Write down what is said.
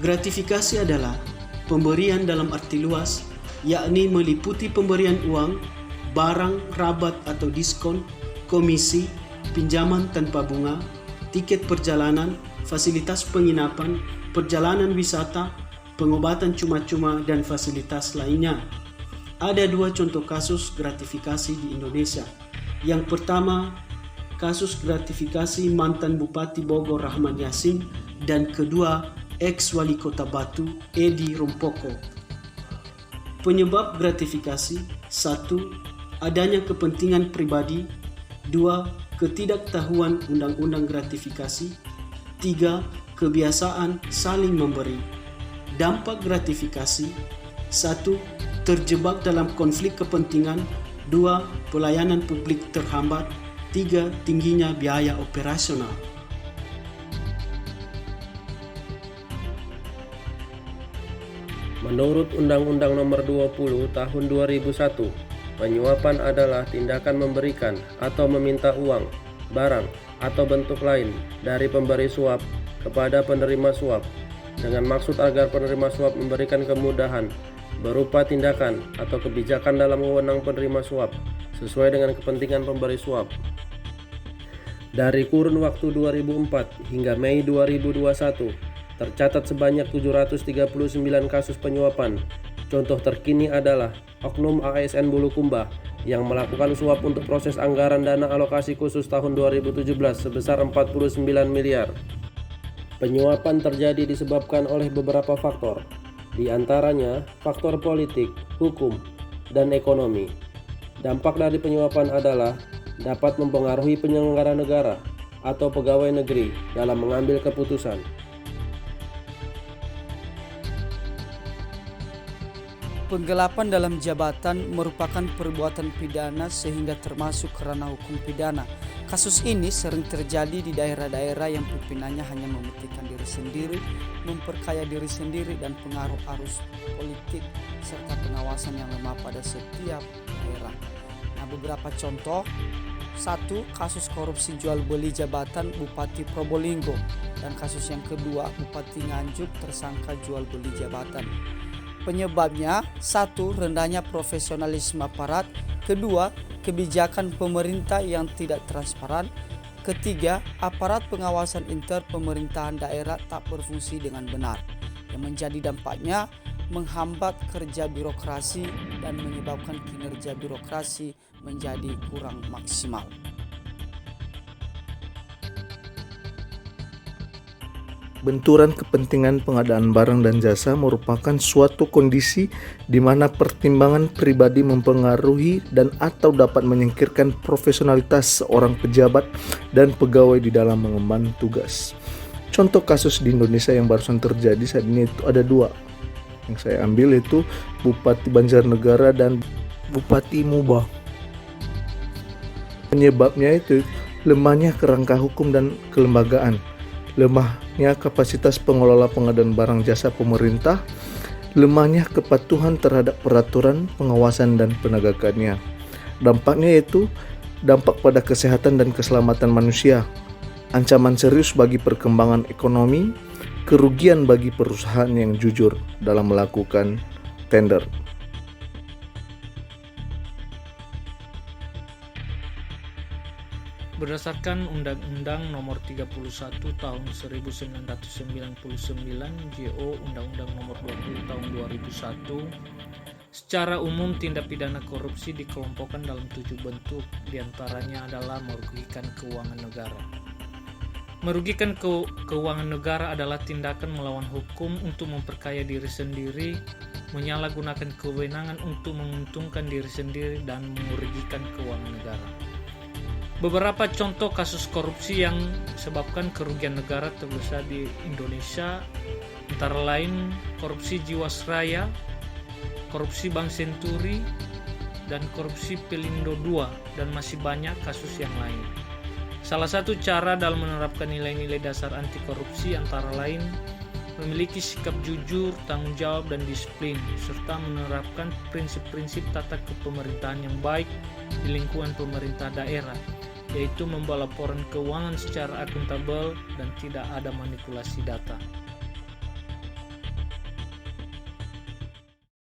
Gratifikasi adalah pemberian dalam arti luas, yakni meliputi pemberian uang, barang, rabat atau diskon, komisi, pinjaman tanpa bunga, tiket perjalanan, fasilitas penginapan, perjalanan wisata, pengobatan cuma-cuma, dan fasilitas lainnya. Ada dua contoh kasus gratifikasi di Indonesia. Yang pertama, kasus gratifikasi mantan Bupati Bogor Rahman Yassin, dan kedua, ex-wali kota Batu Edi Rumpoko. Penyebab gratifikasi: 1. Adanya kepentingan pribadi. 2. Ketidaktahuan undang-undang gratifikasi. 3. Kebiasaan saling memberi. Dampak gratifikasi: 1. Terjebak dalam konflik kepentingan. 2. Pelayanan publik terhambat. 3. Tingginya biaya operasional. Menurut Undang-Undang Nomor 20 Tahun 2001, penyuapan adalah tindakan memberikan atau meminta uang, barang, atau bentuk lain dari pemberi suap kepada penerima suap dengan maksud agar penerima suap memberikan kemudahan berupa tindakan atau kebijakan dalam wewenang penerima suap sesuai dengan kepentingan pemberi suap. Dari kurun waktu 2004 hingga Mei 2021, tercatat sebanyak 739 kasus penyuapan. Contoh terkini adalah Oknum ASN Bulukumba yang melakukan suap untuk proses anggaran dana alokasi khusus tahun 2017 sebesar 49 miliar. Penyuapan terjadi disebabkan oleh beberapa faktor, di antaranya faktor politik, hukum, dan ekonomi. Dampak dari penyuapan adalah dapat mempengaruhi penyelenggara negara atau pegawai negeri dalam mengambil keputusan. Penggelapan dalam jabatan merupakan perbuatan pidana sehingga termasuk ranah hukum pidana. Kasus ini sering terjadi di daerah-daerah yang pimpinannya hanya mementingkan diri sendiri, memperkaya diri sendiri, dan pengaruh arus politik serta pengawasan yang lemah pada setiap daerah. Nah, beberapa contoh: 1. Kasus korupsi jual beli jabatan Bupati Probolinggo, dan kasus yang kedua Bupati Nganjuk tersangka jual beli jabatan. Penyebabnya: 1. Rendahnya profesionalisme aparat. 2. Kebijakan pemerintah yang tidak transparan. 3. Aparat pengawasan inter pemerintahan daerah tak berfungsi dengan benar, yang menjadi dampaknya menghambat kerja birokrasi dan menyebabkan kinerja birokrasi menjadi kurang maksimal. Benturan kepentingan pengadaan barang dan jasa merupakan suatu kondisi di mana pertimbangan pribadi mempengaruhi dan atau dapat menyingkirkan profesionalitas seorang pejabat dan pegawai di dalam mengemban tugas. Contoh kasus di Indonesia yang barusan terjadi saat ini itu ada dua. Yang saya ambil itu Bupati Banjarnegara dan Bupati Mubah. Penyebabnya itu lemahnya kerangka hukum dan kelembagaan, lemahnya kapasitas pengelola pengadaan barang jasa pemerintah, lemahnya kepatuhan terhadap peraturan, pengawasan, dan penegakannya. Dampaknya yaitu dampak pada kesehatan dan keselamatan manusia, ancaman serius bagi perkembangan ekonomi, kerugian bagi perusahaan yang jujur dalam melakukan tender. Berdasarkan Undang-Undang Nomor 31 Tahun 1999 JO Undang-Undang Nomor 20 Tahun 2001, secara umum tindak pidana korupsi dikelompokkan dalam 7 bentuk, diantaranya adalah merugikan keuangan negara. Merugikan keuangan negara adalah tindakan melawan hukum untuk memperkaya diri sendiri, menyalahgunakan kewenangan untuk menguntungkan diri sendiri, dan merugikan keuangan negara. Beberapa contoh kasus korupsi yang disebabkan kerugian negara terbesar di Indonesia antara lain korupsi Jiwasraya, korupsi Bank Senturi, dan korupsi Pelindo II, dan masih banyak kasus yang lain. Salah satu cara dalam menerapkan nilai-nilai dasar anti korupsi antara lain memiliki sikap jujur, tanggung jawab, dan disiplin, serta menerapkan prinsip-prinsip tata kepemerintahan yang baik di lingkungan pemerintah daerah, yaitu membawa laporan keuangan secara akuntabel dan tidak ada manipulasi data.